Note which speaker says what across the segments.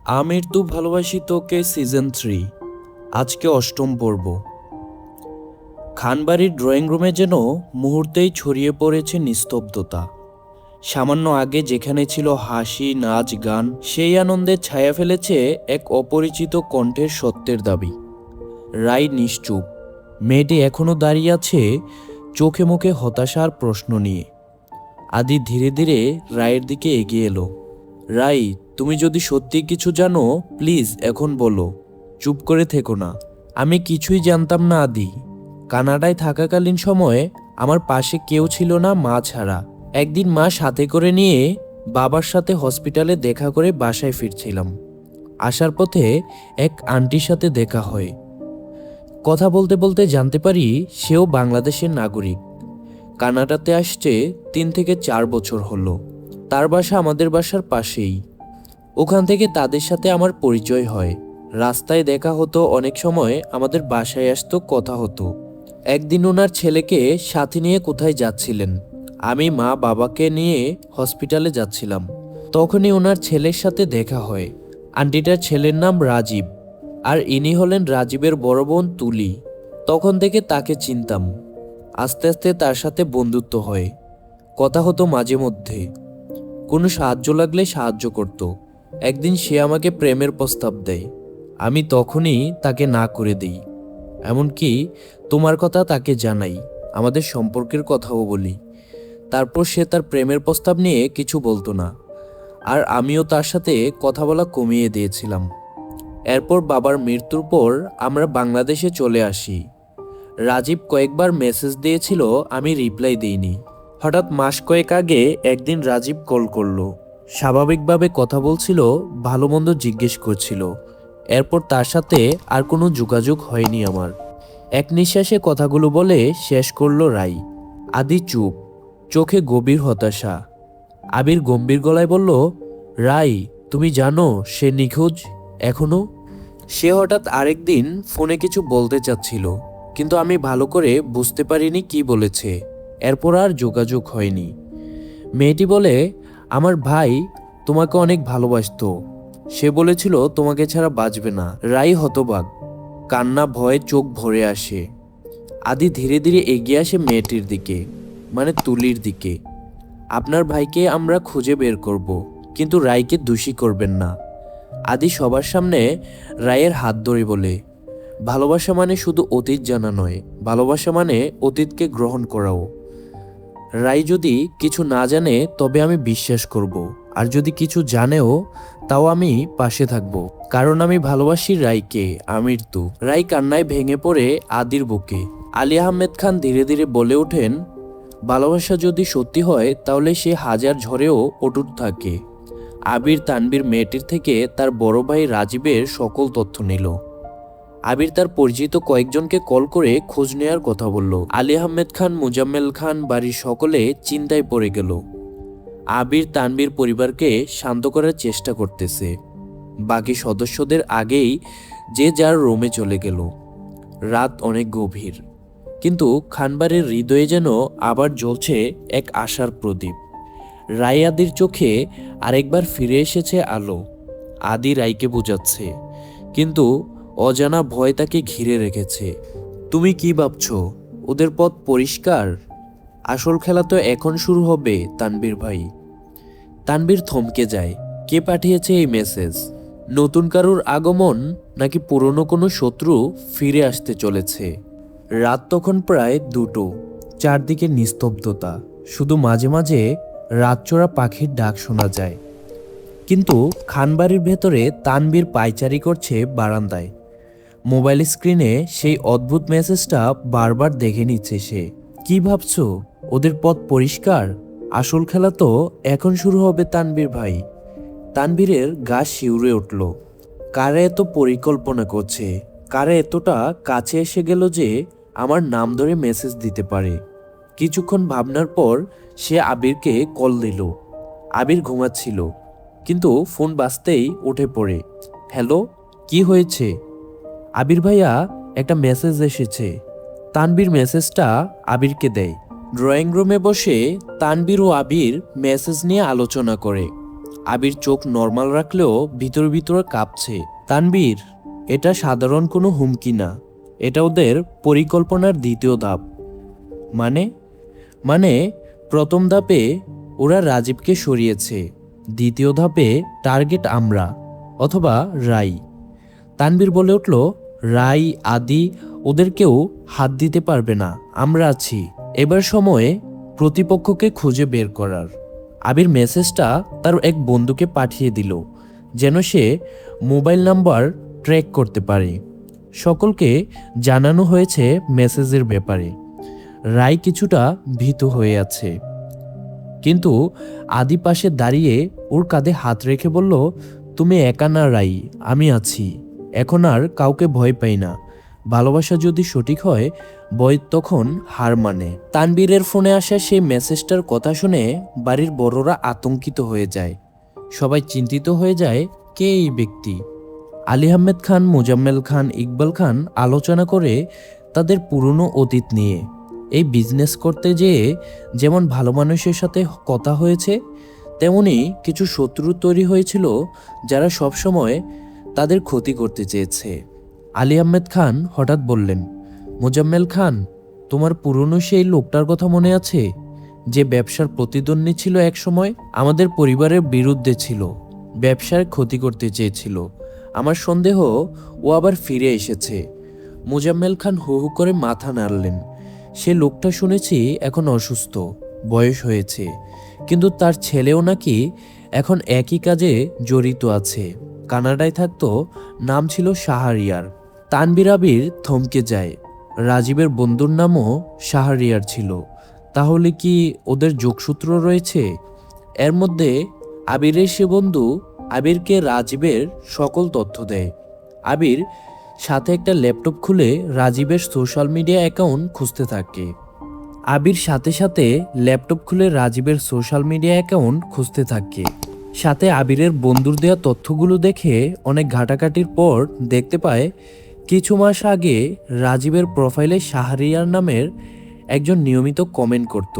Speaker 1: আমির তু ভালোবাসি তোকে সিজন 3 আজকে অষ্টম পর্ব। খানবাড়ির ড্রয়িং রুমে যেন মুহূর্তেই ছড়িয়ে পড়েছে নিস্তব্ধতা। সামান্য আগে যেখানে ছিল হাসি নাচ গান, সেই আনন্দে ছায়া ফেলেছে এক অপরিচিত কণ্ঠের সত্যের দাবি। রাই নিশ্চুপ। মেয়েটি এখনো দাঁড়িয়ে আছে, চোখে মুখে হতাশার প্রশ্ন নিয়ে। আদি ধীরে ধীরে রায়ের দিকে এগিয়ে এলো। রাই, তুমি যদি সত্যি কিছু জানো প্লিজ এখন বলো, চুপ করে থেকো না। আমি কিছুই জানতাম না আদি। কানাডায় থাকাকালীন সময়ে আমার পাশে কেউ ছিল না মা ছাড়া। একদিন মা সাথে করে নিয়ে বাবার সাথে হসপিটালে দেখা করে বাসায় ফিরছিলাম। আসার পথে এক আন্টির সাথে দেখা হয়। কথা বলতে বলতে জানতে পারি সেও বাংলাদেশের নাগরিক। কানাডাতে আসছে 3 থেকে 4 বছর হলো। তার বাসা আমাদের বাসার পাশেই। ওখান থেকে তাদের সাথে আমার পরিচয় হয়। রাস্তায় দেখা হতো, অনেক সময় আমাদের বাসায় আসতো, কথা হতো। একদিন ওনার ছেলেকে সাথে নিয়ে কোথায় যাচ্ছিলেন। আমি মা বাবাকে নিয়ে হসপিটালে যাচ্ছিলাম। তখনই ওনার ছেলের সাথে দেখা হয়। আন্টিটার ছেলের নাম রাজীব, আর ইনি হলেন রাজীবের বড় বোন তুলি। তখন থেকে তাকে চিনতাম। আস্তে আস্তে তার সাথে বন্ধুত্ব হয়, কথা হতো মাঝে মধ্যে। কোনো সাহায্য লাগলে সাহায্য করত। একদিন সে আমাকে প্রেমের প্রস্তাব দেয়। আমি তখনই তাকে না করে দিই। এমনকি তোমার কথা তাকে জানাই, আমাদের সম্পর্কের কথাও বলি। তারপর সে তার প্রেমের প্রস্তাব নিয়ে কিছু বলতো না, আর আমিও তার সাথে কথা বলা কমিয়ে দিয়েছিলাম। এরপর বাবার মৃত্যুর পর আমরা বাংলাদেশে চলে আসি। রাজীব কয়েকবার মেসেজ দিয়েছিল, আমি রিপ্লাই দিইনি। হঠাৎ মাস কয়েক আগে একদিন রাজীব কল করলো। স্বাভাবিকভাবে কথা বলছিল, ভালো মন্দ জিজ্ঞেস করছিল। এরপর তার সাথে আর কোনো যোগাযোগ হয়নি আমার। এক নিঃশ্বাসে কথাগুলো বলে শেষ করলো রাই। আদি চুপ, চোখে গভীর হতাশা। আবির গম্ভীর গলায় বলল, রাই তুমি জানো সে নিখোঁজ এখনো? সে হঠাৎ আরেকদিন ফোনে কিছু বলতে চাচ্ছিল, কিন্তু আমি ভালো করে বুঝতে পারিনি কি বলেছে। এরপর আর যোগাযোগ হয়নি। মেয়েটি বলে, আমার ভাই তোমাকে অনেক ভালোবাসতো। সে বলেছিল তোমাকে ছাড়া বাঁচবে না। রাই হতবাক, কান্না ভয়ে চোখ ভরে আসে। আদি ধীরে ধীরে এগিয়ে আসে মেয়েটির দিকে, মানে তুলির দিকে। আপনার ভাইকে আমরা খুঁজে বের করব, কিন্তু রাইকে দোষী করবেন না। আদি সবার সামনে রায়ের হাত ধরে বলে, ভালোবাসা মানে শুধু অতীত জানা নয়, ভালোবাসা মানে অতীতকে গ্রহণ করাও। রাই যদি কিছু না জানে তবে আমি বিশ্বাস করব, আর যদি কিছু জানেও তাও আমি পাশে থাকব, কারণ আমি ভালোবাসি রাইকে। আমির তু। রাই কান্নায় ভেঙে পড়ে আদির বুকে। আলী আহমেদ খান ধীরে ধীরে বলে ওঠেন, ভালোবাসা যদি সত্যি হয় তাহলে সে হাজার ঝড়েও অটুট থাকে। আবির তানবীর মেয়েটির থেকে তার বড় ভাই রাজীবের সকল তথ্য নিল। আবির তার পরিচিত কয়েকজনকে কল করে খোঁজ নেয়ার কথা বলল। আলী আহমেদ খান, মুজাম্মেল খান বাড়ির সকলে চিন্তায় পড়ে গেল। আবির তানবীর পরিবারকে শান্ত করার চেষ্টা করতেছে। বাকি সদস্যদের আগেই যে যার রুমে চলে গেল। রাত অনেক গভীর, কিন্তু খানবাড়ির হৃদয়ে যেন আবার জ্বলছে এক আশার প্রদীপ। রাই আদির চোখে আরেকবার ফিরে এসেছে আলো। আদি রাইকে বোঝাচ্ছে, কিন্তু অজানা ভয় তাকে ঘিরে রেখেছে। তুমি কি ভাবছো? ওদের পথ পরিষ্কার। আসল খেলা তো এখন শুরু হবে তানবীর ভাই। তানবীর থমকে যায়। কে পাঠিয়েছে এই মেসেজ? নতুন কারুর আগমন, নাকি পুরনো কোনো শত্রু ফিরে আসতে চলেছে? রাত তখন প্রায় 2টো। চারদিকে নিস্তব্ধতা, শুধু মাঝে মাঝে রাতচোরা পাখির ডাক শোনা যায়। কিন্তু খানবাড়ির ভেতরে তানবীর পায়চারি করছে বারান্দায়। মোবাইল স্ক্রিনে সেই অদ্ভুত মেসেজটা বারবার দেখে নিচ্ছে সে। কি ভাবছো? ওদের পথ পরিষ্কার। আসল খেলা তো এখন শুরু হবে তানবীর ভাই। তানবীরের গা শিউরে উঠল। কারা এত পরিকল্পনা করছে? কারা এতটা কাছে এসে গেল যে আমার নাম ধরে মেসেজ দিতে পারে? কিছুক্ষণ ভাবনার পর সে আবিরকে কল দিল। আবির ঘুমাচ্ছিল, কিন্তু ফোন বাজতেই উঠে পড়ে। হ্যালো, কি হয়েছে? আবির ভাইয়া, একটা মেসেজ এসেছে। তানবীর মেসেজটা আবিরকে দেয়। ড্রয়িং রুমে বসে তানবীর ও আবির মেসেজ নিয়ে আলোচনা করে। আবির চোখ নর্মাল রাখলেও ভিতরে ভিতরে কাঁপছে। তানবীর, এটা সাধারণ কোনো হুমকি না, এটা ওদের পরিকল্পনার দ্বিতীয় ধাপ। মানে মানে প্রথম ধাপে ওরা রাজীবকে সরিয়েছে, দ্বিতীয় ধাপে টার্গেট আমরা, অথবা রাই। তানবীর বলে উঠল, রাই, আদি, ওদের কেউ হাত দিতে পারবে না, আমরা আছি। এবার সময়ে প্রতিপক্ষকে খুঁজে বের করার। আবির মেসেজটা তার এক বন্ধুকে পাঠিয়ে দিল, যেন সে মোবাইল নাম্বার ট্র্যাক করতে পারে। সকলকে জানানো হয়েছে মেসেজের ব্যাপারে। রাই কিছুটা ভীত হয়ে আছে, কিন্তু আদি পাশে দাঁড়িয়ে ওর কাঁধে হাত রেখে বলল, তুমি একা না রাই, আমি আছি। এখন আর কাউকে ভয় পাই না। ভালোবাসা যদি সঠিক হয়, ভয় তখন হার মানে। তানবীরের ফোনে আসা সেই মেসেজটার কথা শুনে বাড়ির বড়রা আতঙ্কিত হয়ে যায়। সবাই চিন্তিত হয়ে যায়, কে এই ব্যক্তি? আলী আহমেদ খান, মোজাম্মেল খান, ইকবাল খান আলোচনা করে তাদের পুরনো অতীত নিয়ে। এই বিজনেস করতে যেয়ে যেমন ভালো মানুষের সাথে কথা হয়েছে, তেমনি কিছু শত্রু তৈরি হয়েছিল যারা সবসময় তাদের ক্ষতি করতে চেয়েছে। আলী আহমেদ খান হঠাৎ বললেন, মোজাম্মেল খান, তোমার পুরনো সেই লোকটার কথা মনে আছে, যে ব্যবসার প্রতিদ্বন্দ্বী ছিল, এক সময় আমাদের পরিবারের বিরুদ্ধে ছিল, ব্যবসার ক্ষতি করতে চেয়েছিল। আমার সন্দেহ ও আবার ফিরে এসেছে। মোজাম্মেল খান হু হু করে মাথা নাড়লেন। সে লোকটা শুনেছি এখন অসুস্থ, বয়স হয়েছে, কিন্তু তার ছেলেও নাকি এখন একই কাজে জড়িত আছে। কানাডায় থাকতো, নাম ছিল শাহরিয়ার। তানবীর আবির থমকে যায়। রাজীবের বন্ধুর নামও শাহরিয়ার ছিল। তাহলে কি ওদের যোগসূত্র রয়েছে? এর মধ্যে আবিরের সে বন্ধু আবিরকে রাজীবের সকল তথ্য দেয়। আবির সাথে একটা ল্যাপটপ খুলে রাজীবের সোশ্যাল মিডিয়া অ্যাকাউন্ট খুঁজতে থাকে। সাথে আবিরের বন্ধুর দেয়া তথ্যগুলো দেখে অনেক ঘাটাঘাটির পর দেখতে পায় কিছু মাস আগে রাজীবের প্রোফাইলে শাহরিয়ার নামের একজন নিয়মিত কমেন্ট করত।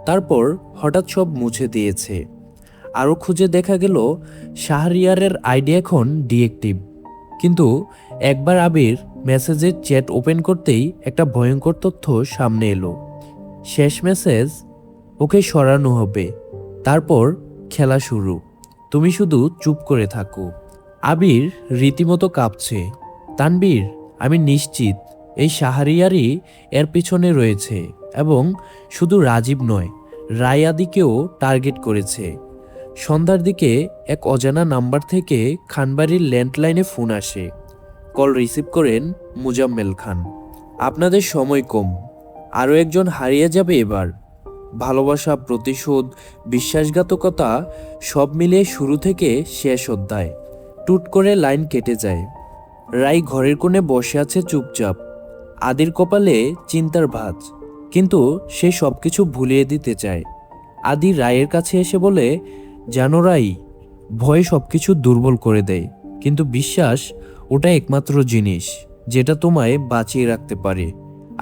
Speaker 1: তারপর হঠাৎ সব মুছে দিয়েছে। আরও খুঁজে দেখা গেল শাহরিয়ারের আইডি এখন ডিএক্টিভ। কিন্তু একবার আবির মেসেজের চ্যাট ওপেন করতেই একটা ভয়ঙ্কর তথ্য সামনে এলো। শেষ মেসেজ, ওকে সরানো হবে, তারপর খেলা শুরু, তুমি শুধু চুপ করে থাকো। আবির রীতিমতো কাঁপছে। তানবীর, আমি নিশ্চিত এই শাহরিয়ারই এর পিছনে রয়েছে, এবং শুধু রাজীব নয়, রায়াদিকেও টার্গেট করেছে। সন্ধ্যার দিকে এক অজানা নাম্বার থেকে খানবাড়ির ল্যান্ডলাইনে ফোন আসে। কল রিসিভ করেন মোজাম্মেল খান। আপনাদের সময় কম, আরও একজন হারিয়ে যাবে এবার। ভালোবাসা, প্রতিশোধ, বিশ্বাসঘাতকতা সব মিলিয়ে শুরু থেকে শেষ অধ্যায়। টুট করে লাইন কেটে যায়। রাই ঘরের কোণে বসে আছে চুপচাপ। আদির কপালে চিন্তার ভাঁজ, কিন্তু সে সব কিছু ভুলিয়ে দিতে চায়। আদি রায়ের কাছে এসে বলে, জানো রাই, ভয় সব কিছু দুর্বল করে দেয়, কিন্তু বিশ্বাস ওটা একমাত্র জিনিস যেটা তোমায় বাঁচিয়ে রাখতে পারে।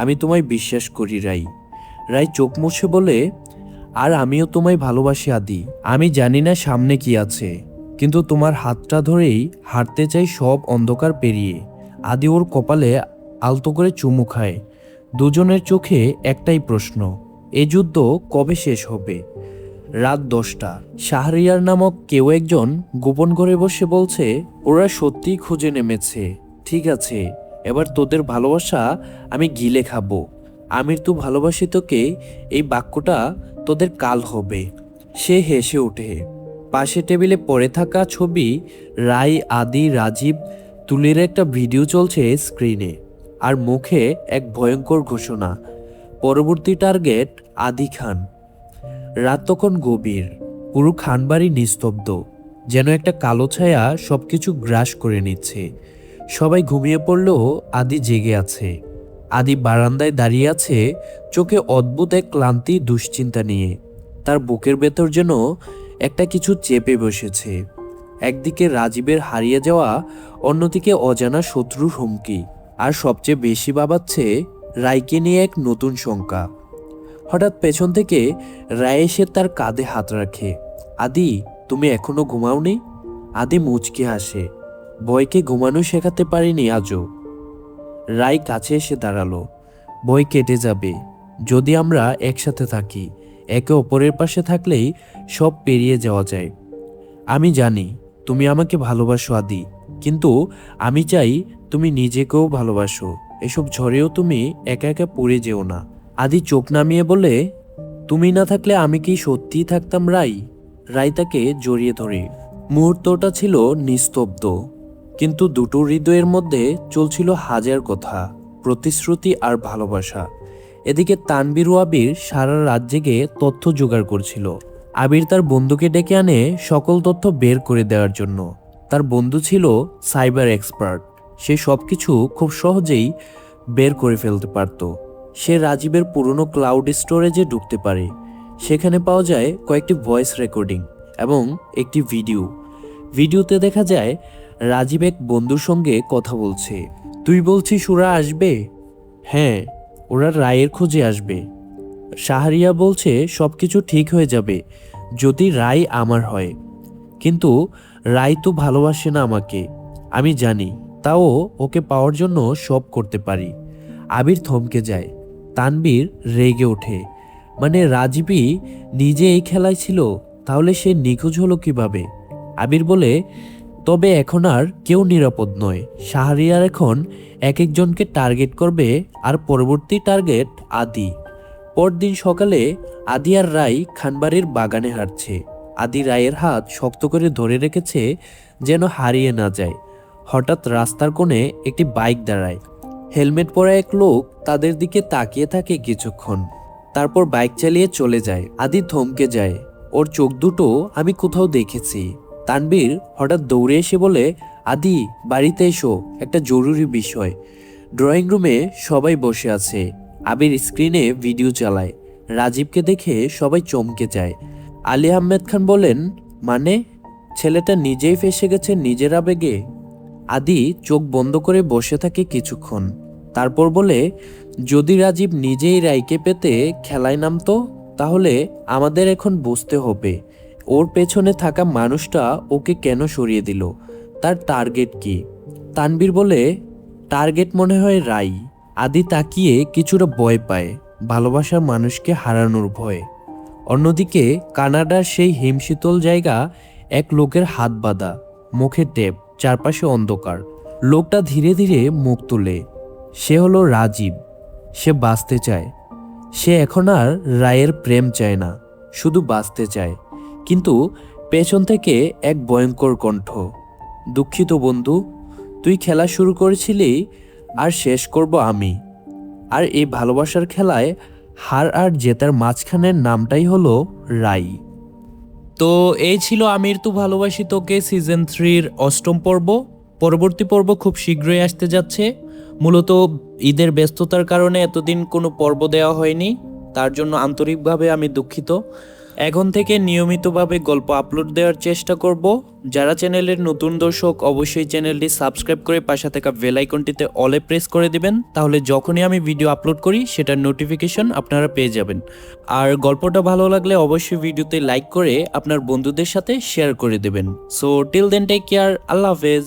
Speaker 1: আমি তোমায় বিশ্বাস করি রাই। রাই চোখ মুছে বলে, আর আমিও তোমায় ভালোবাসি আদি। আমি জানি না সামনে কি আছে, কিন্তু তোমার হাতটা ধরেই হাঁটতে চাই সব অন্ধকার পেরিয়ে। আদি ওর কপালে আলতো করে চুমু খায়। দুজনের চোখে একটাই প্রশ্ন, এ যুদ্ধ কবে শেষ হবে? রাত 10টা। শাহরিয়ার নামক কেউ একজন গোপন ঘরে বসে বলছে, ওরা সত্যিই খুঁজে নেমেছে। ঠিক আছে, এবার তোদের ভালোবাসা আমি গিলে খাবো। আমির তু ভালোবাসি তোকে, এই বাক্যটা তোদের কাল হবে। সে হেসে ওঠে। পাশে টেবিলে পড়ে থাকা ছবি, রাই, আদি, রাজীব, তুলির একটা ভিডিও চলছে স্ক্রিনে, আর মুখে এক ভয়ঙ্কর ঘোষণা, পরবর্তী টার্গেট আদি খান। রাত তখন গভীর, পুরো খানবাড়ি নিস্তব্ধ, যেন একটা কালো ছায়া সবকিছু গ্রাস করে নিচ্ছে। সবাই ঘুমিয়ে পড়লেও আদি জেগে আছে। আদি বারান্দায় দাঁড়িয়ে আছে, চোখে অদ্ভুত এক ক্লান্তি, দুশ্চিন্তা নিয়ে। তার বুকের ভেতর যেন একটা কিছু চেপে বসেছে। একদিকে রাজীবের হারিয়ে যাওয়া, অন্যদিকে অজানা শত্রুর হুমকি, আর সবচেয়ে বেশি ভাবাচ্ছে রায়কে নিয়ে এক নতুন শঙ্কা। হঠাৎ পেছন থেকে রায় এসে তার কাঁধে হাত রাখে। আদি, তুমি এখনো ঘুমাওনি? আদি মুচকি হাসে। ভয়কে ঘুমানো শেখাতে পারিনি আজও। রাই কাছে এসে দাঁড়ালো। ভয় কেটে যাবে যদি আমরা একসাথে থাকি। একে অপরের পাশে থাকলেই সব পেরিয়ে যাওয়া যায়। আমি জানি তুমি আমাকে ভালোবাসো আদি, কিন্তু আমি চাই তুমি নিজেকেও ভালোবাসো। এসব ঝড়েও তুমি একা একা পড়ে যেও না। আদি চোখ নামিয়ে বলে, তুমি না থাকলে আমি কি সত্যিই থাকতাম রাই? রাই তাকে জড়িয়ে ধরে। মুহূর্তটা ছিল নিস্তব্ধ, কিন্তু দুটো হৃদয়ের মধ্যে চলছিল হাজার কথা, প্রতিশ্রুতি আর ভালোবাসা। এদিকে তানবীর ও আবির সারা রাত জেগে তথ্য জোগাড় করছিল। আবির তার বন্ধুকে ডেকে আনে সকল তথ্য বের করে দেওয়ার জন্য। তার বন্ধু ছিল সাইবার এক্সপার্ট। সে সবকিছু খুব সহজেই বের করে ফেলতে পারত। সে রাজীবের পুরনো ক্লাউড স্টোরেজে ঢুকতে পারে। সেখানে পাওয়া যায় কয়েকটি ভয়েস রেকর্ডিং এবং একটি ভিডিওতে দেখা যায় রাজীব এক বন্ধুর সঙ্গে কথা বলছে। তুই বলছিস ওরা আসবে? হ্যাঁ, ওরা রায়ের খোঁজে আসবে। শাহরিয়া বলছে সবকিছু ঠিক হয়ে যাবে যদি রায় আমার হয়। কিন্তু রায় তো ভালোবাসে না আমাকে, আমি জানি। তাও ওকে পাওয়ার জন্য সব করতে পারি। আবির থমকে যায়। তানবীর রেগে ওঠে। মানে রাজীবই নিজে এই খেলায় ছিল, তাহলে সে নিখোঁজ হলো কিভাবে? আবির বলে, তবে এখন আর কেউ নিরাপদ নয়। শাহরিয়ার এখন এক একজনকে টার্গেট করবে, আর পরবর্তী টার্গেট আদি। পরদিন সকালে আদি আর রাই খানবাড়ির বাগানে হাঁটছে। আদি রায়ের হাত শক্ত করে ধরে রেখেছে যেন হারিয়ে না যায়। হঠাৎ রাস্তার কোণে একটি বাইক দাঁড়ায়। হেলমেট পরা এক লোক তাদের দিকে তাকিয়ে থাকে কিছুক্ষণ, তারপর বাইক চালিয়ে চলে যায়। আদি থমকে যায়। ওর চোখ দুটো আমি কোথাও দেখেছি। তানবীর হঠাৎ দৌড়ে এসে বলে, আদি বাড়িতে এসো, একটা জরুরি বিষয়। ড্রয়িং রুমে সবাই বসে আছে। আবির স্ক্রিনে ভিডিও চালায়। রাজীবকে দেখে সবাই চমকে যায়। আলী আহমেদ খান বলেন, মানে ছেলেটা নিজেই ফেঁসে গেছে নিজের আবেগে? আদি চোখ বন্ধ করে বসে থাকে কিছুক্ষণ, তারপর বলে, যদি রাজীব নিজেই রায়কে পেতে খেলায় নামতো, তাহলে আমাদের এখন বুঝতে হবে ওর পেছনে থাকা মানুষটা ওকে কেন সরিয়ে দিল। তার টার্গেট কি? তানবীর বলে, টার্গেট মনে হয় রাই। আদি তাকিয়ে কিছুটা ভয় পায়, ভালোবাসার মানুষকে হারানোর ভয়। অন্যদিকে কানাডার সেই হিমশীতল জায়গা, এক লোকের হাত বাঁধা, মুখে টেপ, চারপাশে অন্ধকার। লোকটা ধীরে ধীরে মুখ তোলে। সে হলো রাজীব। সে বাঁচতে চায়। সে এখন আর রায়ের প্রেম চায় না, শুধু বাঁচতে চায়। কিন্তু পেছন থেকে এক ভয়ঙ্কর কণ্ঠ, দুঃখিত বন্ধু, তুই খেলা শুরু করেছিলি, আর শেষ করব আমি। আর এই ভালোবাসার খেলায় হার আর জেতার মাঝখানের নামটাই হলো রাই। তো এই ছিল আমির তু ভালোবাসি তোকে সিজন 3-র 8ম পর্ব। পরবর্তী পর্ব খুব শীঘ্রই আসতে যাচ্ছে। মূলত ঈদের ব্যস্ততার কারণে এতদিন কোনো পর্ব দেওয়া হয়নি, তার জন্য আন্তরিকভাবে আমি দুঃখিত। এখন থেকে নিয়মিতভাবে গল্প আপলোড দেওয়ার চেষ্টা করব। যারা চ্যানেলের নতুন দর্শক অবশ্যই চ্যানেলটি সাবস্ক্রাইব করে পাশে থাকা বেল আইকনটিতে অলে প্রেস করে দিবেন, তাহলে যখনই আমি ভিডিও আপলোড করি সেটার নোটিফিকেশন আপনারা পেয়ে যাবেন। আর গল্পটা ভালো লাগলে অবশ্যই ভিডিওতে লাইক করে আপনার বন্ধুদের সাথে শেয়ার করে দেবেন। So till then take care, আল্লাহ হাফেজ।